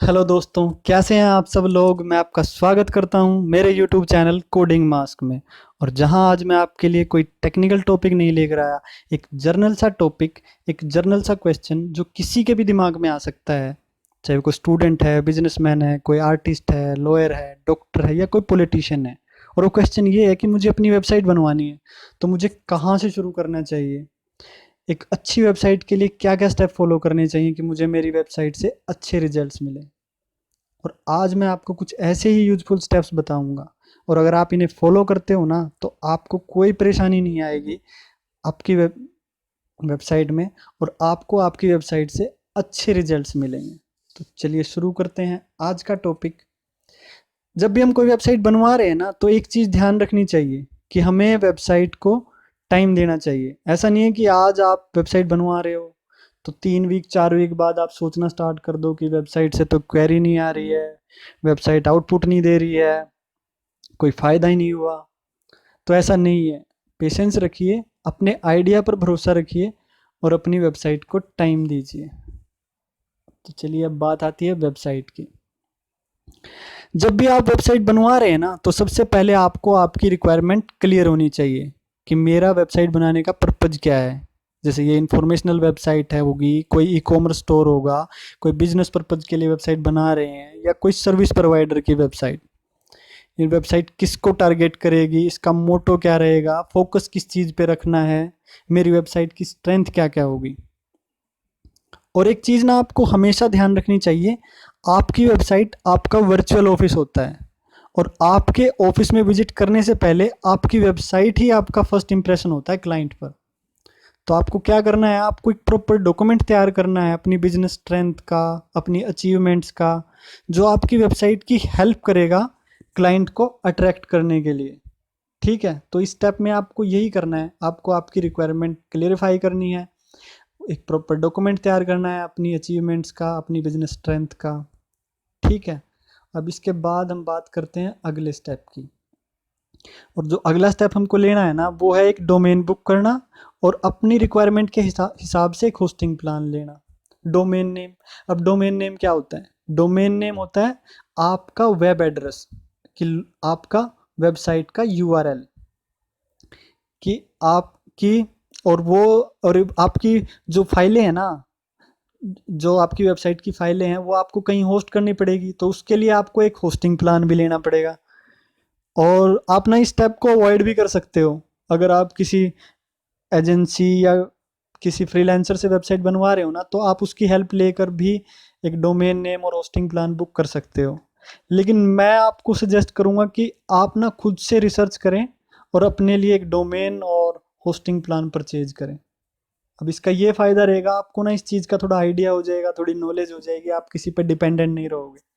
Hello दोस्तों, कैसे हैं आप सब लोग। मैं आपका स्वागत करता हूं मेरे यूट्यूब चैनल कोडिंग मास्क में। और जहां आज मैं आपके लिए कोई टेक्निकल टॉपिक नहीं लेकर आया, एक जर्नल सा टॉपिक, एक जर्नल सा क्वेश्चन जो किसी के भी दिमाग में आ सकता है। चाहे वो कोई स्टूडेंट है, बिजनेसमैन है, कोई आर्टिस्ट है, लॉयर है, डॉक्टर है या कोई पॉलिटिशियन है। और वो क्वेश्चन ये है कि मुझे अपनी वेबसाइट बनवानी है, तो मुझे कहाँ से शुरू करना चाहिए। एक अच्छी वेबसाइट के लिए क्या क्या स्टेप फॉलो करने चाहिए कि मुझे मेरी वेबसाइट से अच्छे रिजल्ट्स मिले। और आज मैं आपको कुछ ऐसे ही यूज़फुल स्टेप्स बताऊंगा, और अगर आप इन्हें फॉलो करते हो ना तो आपको कोई परेशानी नहीं आएगी आपकी वेबसाइट में, और आपको आपकी वेबसाइट से अच्छे रिजल्ट्स मिलेंगे। तो चलिए शुरू करते हैं आज का टॉपिक। जब भी हम कोई वेबसाइट बनवा रहे हैं ना, तो एक चीज़ ध्यान रखनी चाहिए कि हमें वेबसाइट को टाइम देना चाहिए। ऐसा नहीं है कि आज आप वेबसाइट बनवा रहे हो तो 3 वीक 4 वीक बाद आप सोचना स्टार्ट कर दो कि वेबसाइट से तो क्वेरी नहीं आ रही है, वेबसाइट आउटपुट नहीं दे रही है, कोई फ़ायदा ही नहीं हुआ। तो ऐसा नहीं है। पेशेंस रखिए, अपने आइडिया पर भरोसा रखिए और अपनी वेबसाइट को टाइम दीजिए। तो चलिए अब बात आती है वेबसाइट की। जब भी आप वेबसाइट बनवा रहे हैं ना, तो सबसे पहले आपको आपकी रिक्वायरमेंट क्लियर होनी चाहिए कि मेरा वेबसाइट बनाने का पर्पज़ क्या है। जैसे ये इंफॉर्मेशनल वेबसाइट है होगी, कोई ई कॉमर्स स्टोर होगा, कोई बिजनेस पर्पज़ के लिए वेबसाइट बना रहे हैं, या कोई सर्विस प्रोवाइडर की वेबसाइट। ये वेबसाइट किसको टारगेट करेगी, इसका मोटो क्या रहेगा, फोकस किस चीज़ पे रखना है, मेरी वेबसाइट की स्ट्रेंथ क्या क्या होगी। और एक चीज़ ना आपको हमेशा ध्यान रखनी चाहिए, आपकी वेबसाइट आपका वर्चुअल ऑफिस होता है, और आपके ऑफिस में विजिट करने से पहले आपकी वेबसाइट ही आपका फर्स्ट इंप्रेशन होता है क्लाइंट पर। तो आपको क्या करना है, आपको एक प्रॉपर डॉक्यूमेंट तैयार करना है अपनी बिजनेस स्ट्रेंथ का, अपनी अचीवमेंट्स का, जो आपकी वेबसाइट की हेल्प करेगा क्लाइंट को अट्रैक्ट करने के लिए। ठीक है, तो इस स्टेप में आपको यही करना है, आपको आपकी रिक्वायरमेंट क्लेरिफाई करनी है, एक प्रॉपर डॉक्यूमेंट तैयार करना है अपनी अचीवमेंट्स का, अपनी बिजनेस स्ट्रेंथ का। ठीक है, अब इसके बाद हम बात करते हैं अगले स्टेप की। और जो अगला स्टेप हमको लेना है ना, वो है एक डोमेन बुक करना और अपनी रिक्वायरमेंट के हिसाब से एक होस्टिंग प्लान लेना। Domain name. अब डोमेन नेम क्या होता है? डोमेन नेम होता है आपका वेब एड्रेस, कि आपका वेबसाइट का यूआरएल, कि आपकी, और वो, और आपकी जो फाइलें हैं ना, जो आपकी वेबसाइट की फाइलें हैं वो आपको कहीं होस्ट करनी पड़ेगी, तो उसके लिए आपको एक होस्टिंग प्लान भी लेना पड़ेगा। और आप ना इस स्टेप को अवॉइड भी कर सकते हो। अगर आप किसी एजेंसी या किसी फ्रीलांसर से वेबसाइट बनवा रहे हो ना, तो आप उसकी हेल्प लेकर भी एक डोमेन नेम और होस्टिंग प्लान बुक कर सकते हो। लेकिन मैं आपको सजेस्ट करूंगा कि आप ना खुद से रिसर्च करें और अपने लिए एक डोमेन और होस्टिंग प्लान परचेज करें। अब इसका ये फ़ायदा रहेगा, आपको ना इस चीज़ का थोड़ा आइडिया हो जाएगा, थोड़ी नॉलेज हो जाएगी, आप किसी पर डिपेंडेंट नहीं रहोगे।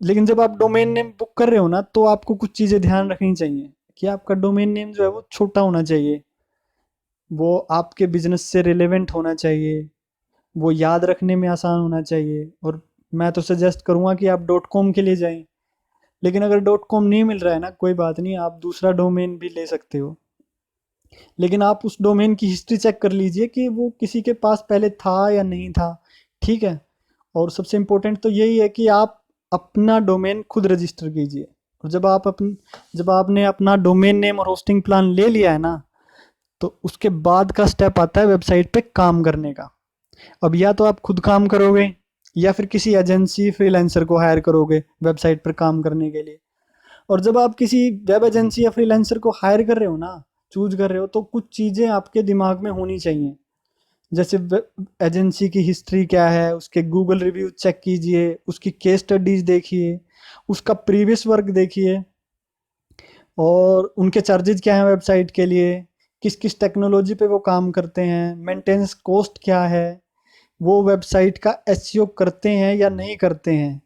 लेकिन जब आप डोमेन नेम बुक कर रहे हो ना, तो आपको कुछ चीज़ें ध्यान रखनी चाहिए कि आपका डोमेन नेम जो है वो छोटा होना चाहिए, वो आपके बिजनेस से रिलेवेंट होना चाहिए, वो याद रखने में आसान होना चाहिए। और मैं तो सजेस्ट करूँगा कि आप डॉट कॉम के लिए जाएं। लेकिन अगर डॉट कॉम नहीं मिल रहा है ना, कोई बात नहीं, आप दूसरा डोमेन भी ले सकते हो। लेकिन आप उस डोमेन की हिस्ट्री चेक कर लीजिए कि वो किसी के पास पहले था या नहीं था। ठीक है, और सबसे इम्पोर्टेंट तो यही है कि आप अपना डोमेन खुद रजिस्टर कीजिए। और जब आपने अपना डोमेन नेम और होस्टिंग प्लान ले लिया है ना, तो उसके बाद का स्टेप आता है वेबसाइट पे काम करने का। अब या तो आप खुद काम करोगे, या फिर किसी एजेंसी फ्रीलांसर को हायर करोगे वेबसाइट पर काम करने के लिए। और जब आप किसी वेब एजेंसी या फ्रीलांसर को हायर कर रहे हो ना, चूज कर रहे हो, तो कुछ चीज़ें आपके दिमाग में होनी चाहिए। जैसे एजेंसी की हिस्ट्री क्या है, उसके गूगल रिव्यू चेक कीजिए, उसकी केस स्टडीज देखिए, उसका प्रीवियस वर्क देखिए, और उनके चार्जेज क्या हैं वेबसाइट के लिए, किस किस टेक्नोलॉजी पे वो काम करते हैं, मेंटेनेंस कॉस्ट क्या है, वो वेबसाइट का एसईओ करते हैं या नहीं करते हैं,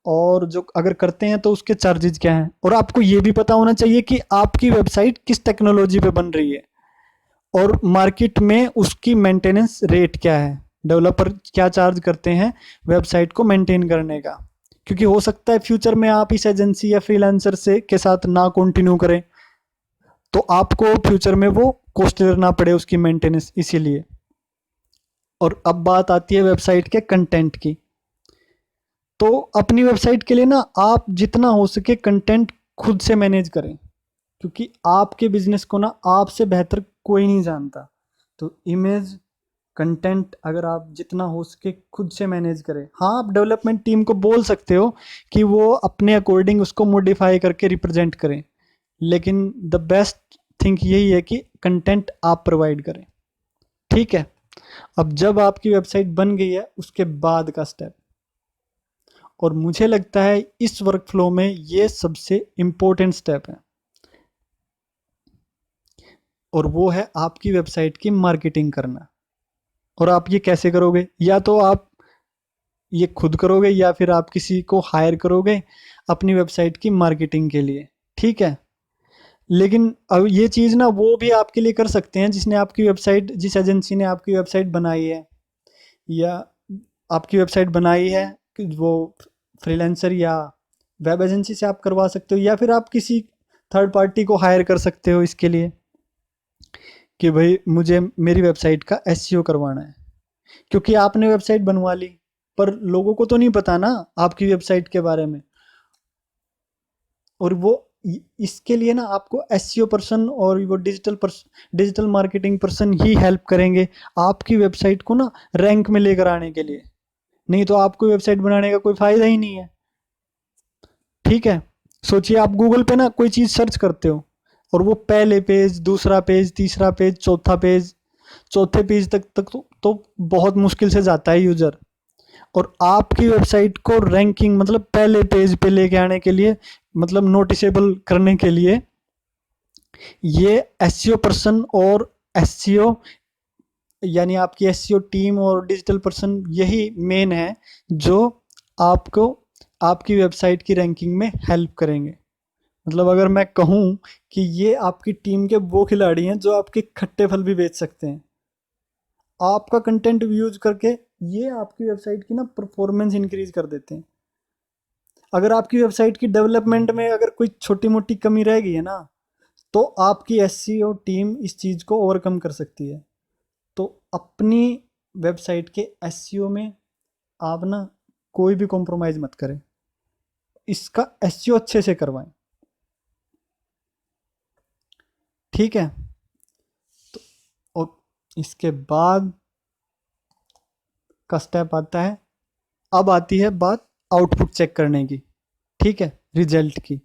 और जो अगर करते हैं तो उसके चार्जेज क्या हैं। और आपको ये भी पता होना चाहिए कि आपकी वेबसाइट किस टेक्नोलॉजी पे बन रही है, और मार्केट में उसकी मेंटेनेंस रेट क्या है, डेवलपर क्या चार्ज करते हैं वेबसाइट को मेंटेन करने का। क्योंकि हो सकता है फ्यूचर में आप इस एजेंसी या फ्रीलांसर से के साथ ना कंटिन्यू करें, तो आपको फ्यूचर में वो कॉस्ट करना पड़े उसकी मेंटेनेंस, इसीलिए। और अब बात आती है वेबसाइट के कंटेंट की। तो अपनी वेबसाइट के लिए ना आप जितना हो सके कंटेंट खुद से मैनेज करें, क्योंकि आपके बिजनेस को ना आपसे बेहतर कोई नहीं जानता। तो इमेज कंटेंट अगर आप जितना हो सके खुद से मैनेज करें। हाँ, आप डेवलपमेंट टीम को बोल सकते हो कि वो अपने अकॉर्डिंग उसको मॉडिफाई करके रिप्रेजेंट करें, लेकिन द बेस्ट थिंग यही है कि कंटेंट आप प्रोवाइड करें। ठीक है। अब जब आपकी वेबसाइट बन गई है, उसके बाद का स्टेप, और मुझे लगता है इस वर्क फ्लो में ये सबसे इम्पोर्टेंट स्टेप है, और वो है आपकी वेबसाइट की मार्केटिंग करना। और आप ये कैसे करोगे? या तो आप ये खुद करोगे या फिर आप किसी को हायर करोगे अपनी वेबसाइट की मार्केटिंग के लिए। ठीक है। लेकिन अब ये चीज़ ना वो भी आपके लिए कर सकते हैं जिसने आपकी वेबसाइट, जिस एजेंसी ने आपकी वेबसाइट बनाई है, या आपकी वेबसाइट बनाई है कि वो फ्रीलांसर या वेब एजेंसी से आप करवा सकते हो, या फिर आप किसी थर्ड पार्टी को हायर कर सकते हो इसके लिए कि भाई मुझे मेरी वेबसाइट का एसईओ करवाना है। क्योंकि आपने वेबसाइट बनवा ली, पर लोगों को तो नहीं पता ना आपकी वेबसाइट के बारे में। और वो इसके लिए ना आपको एसईओ पर्सन और वो डिजिटल मार्केटिंग पर्सन ही हेल्प करेंगे आपकी वेबसाइट को ना रैंक में लेकर आने के लिए। नहीं तो आपको वेबसाइट बनाने का कोई फायदा ही नहीं है। ठीक है। सोचिए आप गूगल पे ना कोई चीज़ सर्च करते हो, और वो पहले पेज, दूसरा पेज, तीसरा पेज, चौथा पेज, चौथे पेज तक तो बहुत मुश्किल से जाता है यूज़र। और आपकी वेबसाइट को रैंकिंग मतलब पहले पेज पे लेके आने के लिए, मतलब नोटिसेबल करने के लिए, ये एसईओ पर्सन और एसईओ यानी आपकी एसईओ टीम और डिजिटल पर्सन यही मेन है जो आपको आपकी वेबसाइट की रैंकिंग में हेल्प करेंगे। मतलब अगर मैं कहूँ कि ये आपकी टीम के वो खिलाड़ी हैं जो आपके खट्टे फल भी बेच सकते हैं। आपका कंटेंट यूज करके ये आपकी वेबसाइट की ना परफॉर्मेंस इंक्रीज कर देते हैं। अगर आपकी वेबसाइट की डेवलपमेंट में अगर कोई छोटी मोटी कमी रह गई है ना, तो आपकी एसईओ टीम इस चीज़ को ओवरकम कर सकती है। तो अपनी वेबसाइट के एसईओ में आप ना कोई भी कॉम्प्रोमाइज़ मत करें, इसका एसईओ अच्छे से करवाएं। ठीक है। तो और इसके बाद का स्टेप आता है, अब आती है बात आउटपुट चेक करने की। ठीक है, रिजल्ट की।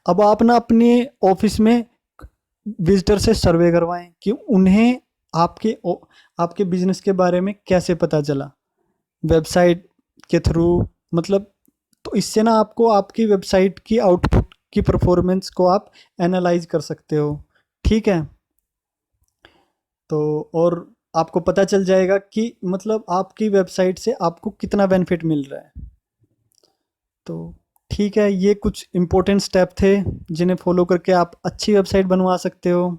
अब आप ना अपने ऑफिस में विजिटर से सर्वे करवाएं कि उन्हें आपके बिजनेस के बारे में कैसे पता चला, वेबसाइट के थ्रू, मतलब। तो इससे ना आपको आपकी वेबसाइट की आउटपुट की परफॉर्मेंस को आप एनालाइज कर सकते हो। ठीक है। तो और आपको पता चल जाएगा कि मतलब आपकी वेबसाइट से आपको कितना बेनिफिट मिल रहा है। तो ठीक है, ये कुछ इम्पोर्टेंट स्टेप थे जिन्हें फॉलो करके आप अच्छी वेबसाइट बनवा सकते हो।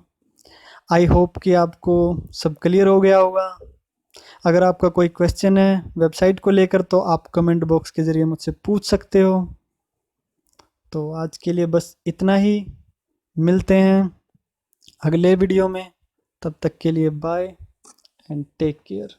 आई होप कि आपको सब क्लियर हो गया होगा। अगर आपका कोई क्वेश्चन है वेबसाइट को लेकर तो आप कमेंट बॉक्स के ज़रिए मुझसे पूछ सकते हो। तो आज के लिए बस इतना ही, मिलते हैं अगले वीडियो में। तब तक के लिए बाय एंड टेक केयर।